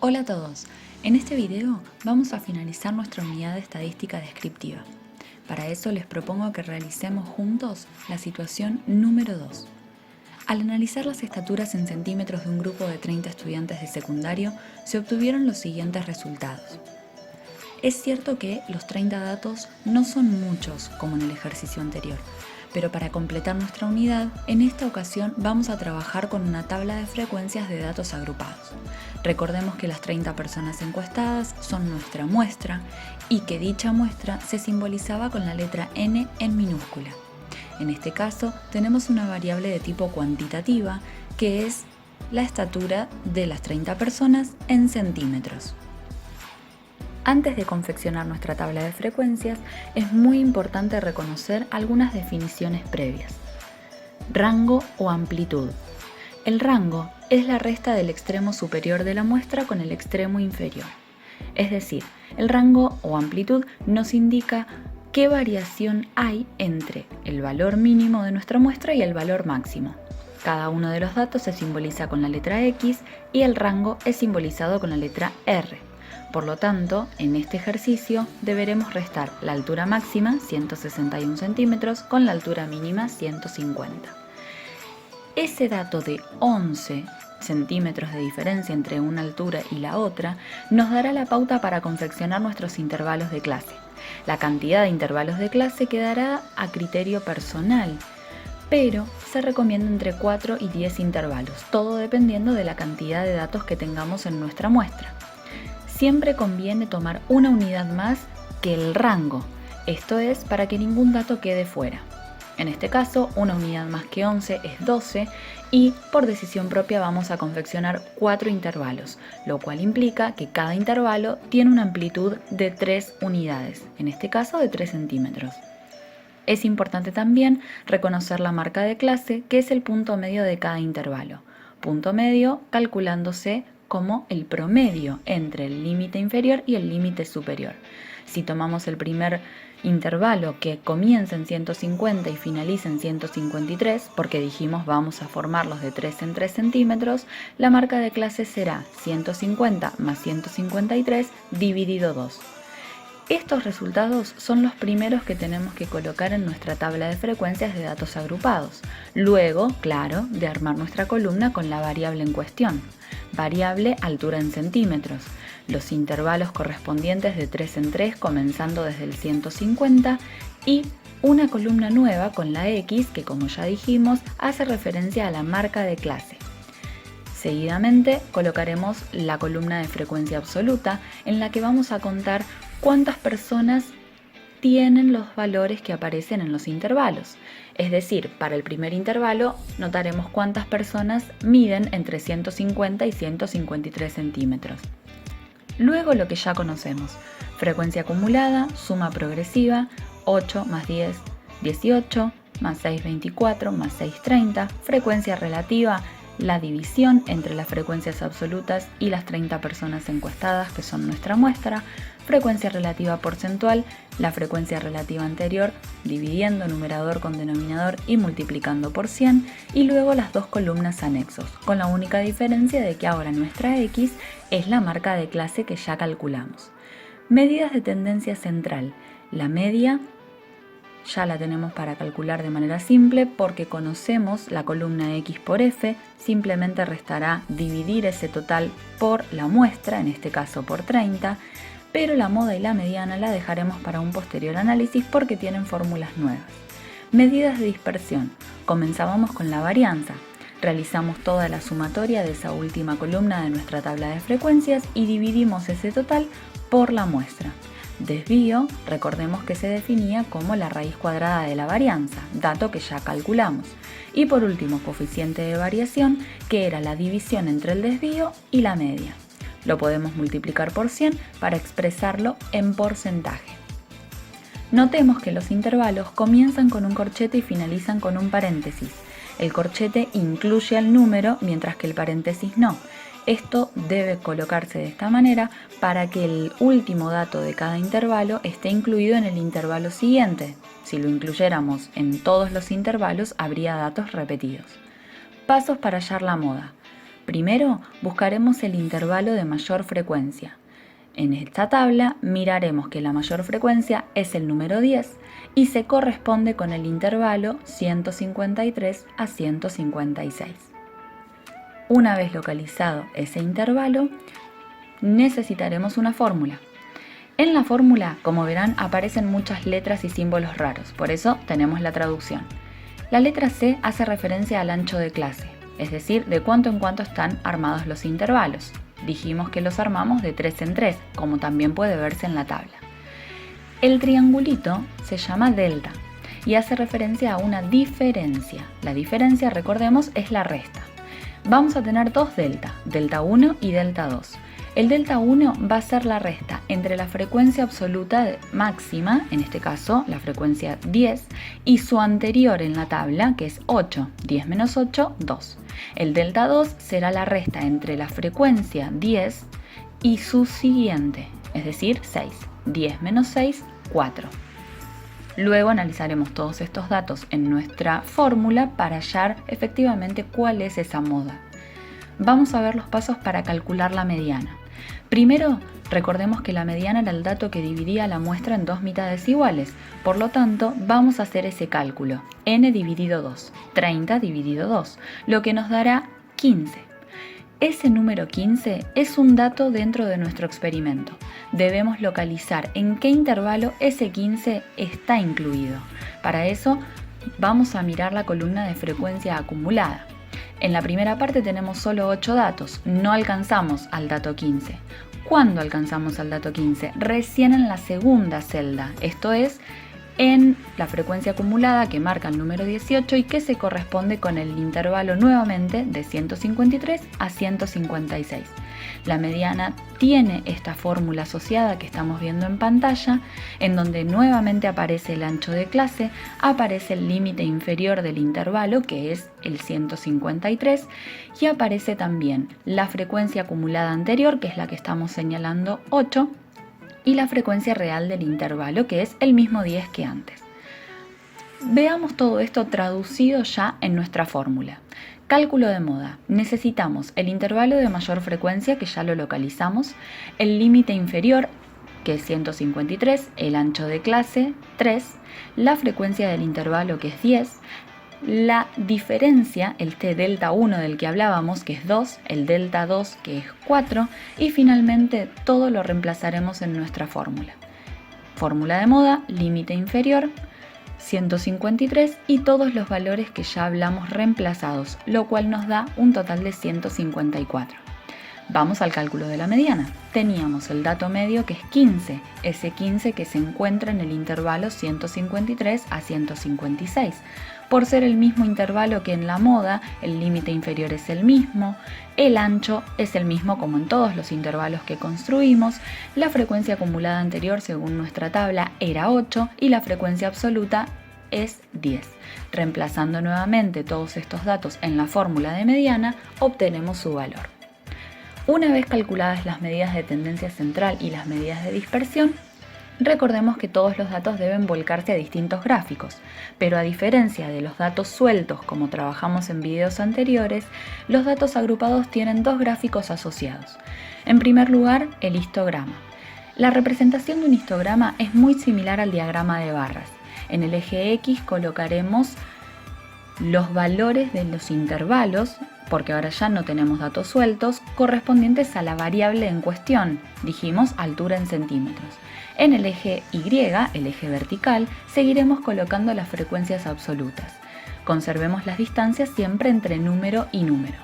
Hola a todos, en este video vamos a finalizar nuestra unidad de estadística descriptiva. Para eso les propongo que realicemos juntos la situación número 2. Al analizar las estaturas en centímetros de un grupo de 30 estudiantes de secundario, se obtuvieron los siguientes resultados. Es cierto que los 30 datos no son muchos como en el ejercicio anterior, pero para completar nuestra unidad, en esta ocasión vamos a trabajar con una tabla de frecuencias de datos agrupados. Recordemos que las 30 personas encuestadas son nuestra muestra y que dicha muestra se simbolizaba con la letra N en minúscula. En este caso, tenemos una variable de tipo cuantitativa que es la estatura de las 30 personas en centímetros. Antes de confeccionar nuestra tabla de frecuencias, es muy importante reconocer algunas definiciones previas. Rango o amplitud. El rango es la resta del extremo superior de la muestra con el extremo inferior. Es decir, el rango o amplitud nos indica qué variación hay entre el valor mínimo de nuestra muestra y el valor máximo. Cada uno de los datos se simboliza con la letra X y el rango es simbolizado con la letra R. Por lo tanto, en este ejercicio deberemos restar la altura máxima, 161 centímetros, con la altura mínima, 150. Ese dato de 11 centímetros de diferencia entre una altura y la otra nos dará la pauta para confeccionar nuestros intervalos de clase. La cantidad de intervalos de clase quedará a criterio personal, pero se recomienda entre 4 y 10 intervalos, todo dependiendo de la cantidad de datos que tengamos en nuestra muestra. Siempre conviene tomar una unidad más que el rango, esto es para que ningún dato quede fuera. En este caso, una unidad más que 11 es 12 y por decisión propia vamos a confeccionar 4 intervalos, lo cual implica que cada intervalo tiene una amplitud de 3 unidades, en este caso de 3 centímetros. Es importante también reconocer la marca de clase, que es el punto medio de cada intervalo. Punto medio calculándose como el promedio entre el límite inferior y el límite superior. Si tomamos el primer intervalo que comienza en 150 y finaliza en 153, porque dijimos vamos a formarlos de 3 en 3 centímetros, la marca de clase será 150 más 153 dividido 2. Estos resultados son los primeros que tenemos que colocar en nuestra tabla de frecuencias de datos agrupados. Luego, claro, de armar nuestra columna con la variable en cuestión. Variable altura en centímetros. Los intervalos correspondientes de 3 en 3 comenzando desde el 150 y una columna nueva con la X que, como ya dijimos, hace referencia a la marca de clase. Seguidamente colocaremos la columna de frecuencia absoluta en la que vamos a contar cuántas personas tienen los valores que aparecen en los intervalos. Es decir, para el primer intervalo notaremos cuántas personas miden entre 150 y 153 centímetros. Luego lo que ya conocemos, frecuencia acumulada, suma progresiva, 8 más 10, 18, más 6, 24, más 6, 30, frecuencia relativa, la división entre las frecuencias absolutas y las 30 personas encuestadas, que son nuestra muestra, frecuencia relativa porcentual, la frecuencia relativa anterior, dividiendo numerador con denominador y multiplicando por 100, y luego las dos columnas anexos, con la única diferencia de que ahora nuestra X es la marca de clase que ya calculamos. Medidas de tendencia central. La media ya la tenemos para calcular de manera simple porque conocemos la columna X por F, simplemente restará dividir ese total por la muestra, en este caso por 30, pero la moda y la mediana la dejaremos para un posterior análisis porque tienen fórmulas nuevas. Medidas de dispersión. Comenzábamos con la varianza. Realizamos toda la sumatoria de esa última columna de nuestra tabla de frecuencias y dividimos ese total por la muestra. Desvío, recordemos que se definía como la raíz cuadrada de la varianza, dato que ya calculamos. Y por último, coeficiente de variación, que era la división entre el desvío y la media. Lo podemos multiplicar por 100 para expresarlo en porcentaje. Notemos que los intervalos comienzan con un corchete y finalizan con un paréntesis. El corchete incluye al número, mientras que el paréntesis no. Esto debe colocarse de esta manera para que el último dato de cada intervalo esté incluido en el intervalo siguiente. Si lo incluyéramos en todos los intervalos, habría datos repetidos. Pasos para hallar la moda. Primero, buscaremos el intervalo de mayor frecuencia. En esta tabla miraremos que la mayor frecuencia es el número 10 y se corresponde con el intervalo 153 a 156. Una vez localizado ese intervalo, necesitaremos una fórmula. En la fórmula, como verán, aparecen muchas letras y símbolos raros, por eso tenemos la traducción. La letra C hace referencia al ancho de clase, es decir, de cuánto en cuánto están armados los intervalos. Dijimos que los armamos de 3 en 3, como también puede verse en la tabla. El triangulito se llama delta y hace referencia a una diferencia. La diferencia, recordemos, es la resta. Vamos a tener dos delta, delta 1 y delta 2. El delta 1 va a ser la resta entre la frecuencia absoluta máxima, en este caso la frecuencia 10, y su anterior en la tabla, que es 8. 10 menos 8, 2. El delta 2 será la resta entre la frecuencia 10 y su siguiente, es decir, 6. 10 menos 6, 4. Luego analizaremos todos estos datos en nuestra fórmula para hallar efectivamente cuál es esa moda. Vamos a ver los pasos para calcular la mediana. Primero, recordemos que la mediana era el dato que dividía la muestra en dos mitades iguales, por lo tanto vamos a hacer ese cálculo, n dividido 2, 30 dividido 2, lo que nos dará 15. Ese número 15 es un dato dentro de nuestro experimento. Debemos localizar en qué intervalo ese 15 está incluido. Para eso vamos a mirar la columna de frecuencia acumulada. En la primera parte tenemos solo 8 datos, no alcanzamos al dato 15. ¿Cuándo alcanzamos al dato 15? Recién en la segunda celda, esto es, en la frecuencia acumulada que marca el número 18 y que se corresponde con el intervalo nuevamente de 153 a 156. La mediana tiene esta fórmula asociada que estamos viendo en pantalla, en donde nuevamente aparece el ancho de clase, aparece el límite inferior del intervalo, que es el 153, y aparece también la frecuencia acumulada anterior, que es la que estamos señalando 8, y la frecuencia real del intervalo, que es el mismo 10 que antes. Veamos todo esto traducido ya en nuestra fórmula. Cálculo de moda. Necesitamos el intervalo de mayor frecuencia, que ya lo localizamos, el límite inferior, que es 153, el ancho de clase, 3, la frecuencia del intervalo, que es 10, la diferencia, el t delta 1 del que hablábamos, que es 2, el delta 2, que es 4, y finalmente todo lo reemplazaremos en nuestra fórmula. Fórmula de moda, límite inferior, 153 y todos los valores que ya hablamos reemplazados, lo cual nos da un total de 154. Vamos al cálculo de la mediana. Teníamos el dato medio que es 15, ese 15 que se encuentra en el intervalo 153 a 156. Por ser el mismo intervalo que en la moda, el límite inferior es el mismo, el ancho es el mismo como en todos los intervalos que construimos, la frecuencia acumulada anterior según nuestra tabla era 8 y la frecuencia absoluta es 10. Reemplazando nuevamente todos estos datos en la fórmula de mediana, obtenemos su valor. Una vez calculadas las medidas de tendencia central y las medidas de dispersión, recordemos que todos los datos deben volcarse a distintos gráficos, pero a diferencia de los datos sueltos como trabajamos en videos anteriores, los datos agrupados tienen dos gráficos asociados. En primer lugar, el histograma. La representación de un histograma es muy similar al diagrama de barras. En el eje X colocaremos los valores de los intervalos, porque ahora ya no tenemos datos sueltos, correspondientes a la variable en cuestión, dijimos altura en centímetros. En el eje Y, el eje vertical, seguiremos colocando las frecuencias absolutas. Conservemos las distancias siempre entre número y número.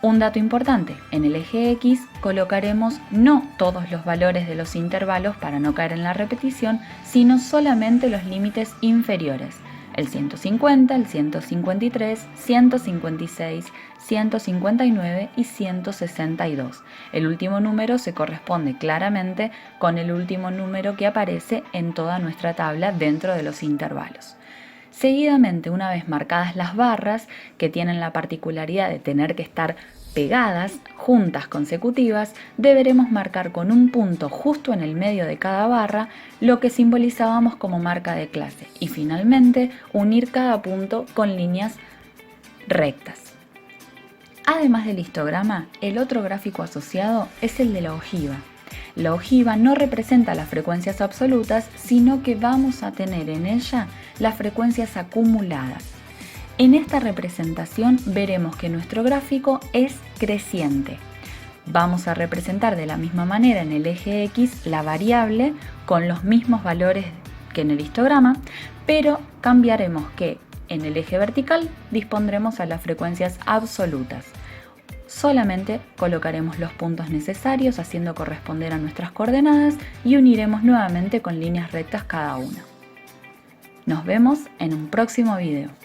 Un dato importante, en el eje X colocaremos no todos los valores de los intervalos para no caer en la repetición, sino solamente los límites inferiores. El 150, el 153, 156, 159 y 162. El último número se corresponde claramente con el último número que aparece en toda nuestra tabla dentro de los intervalos. Seguidamente, una vez marcadas las barras, que tienen la particularidad de tener que estar pegadas, juntas consecutivas, deberemos marcar con un punto justo en el medio de cada barra lo que simbolizábamos como marca de clase y finalmente unir cada punto con líneas rectas. Además del histograma, el otro gráfico asociado es el de la ojiva. La ojiva no representa las frecuencias absolutas, sino que vamos a tener en ella las frecuencias acumuladas. En esta representación veremos que nuestro gráfico es creciente. Vamos a representar de la misma manera en el eje X la variable con los mismos valores que en el histograma, pero cambiaremos que en el eje vertical dispondremos a las frecuencias absolutas. Solamente colocaremos los puntos necesarios haciendo corresponder a nuestras coordenadas y uniremos nuevamente con líneas rectas cada una. Nos vemos en un próximo video.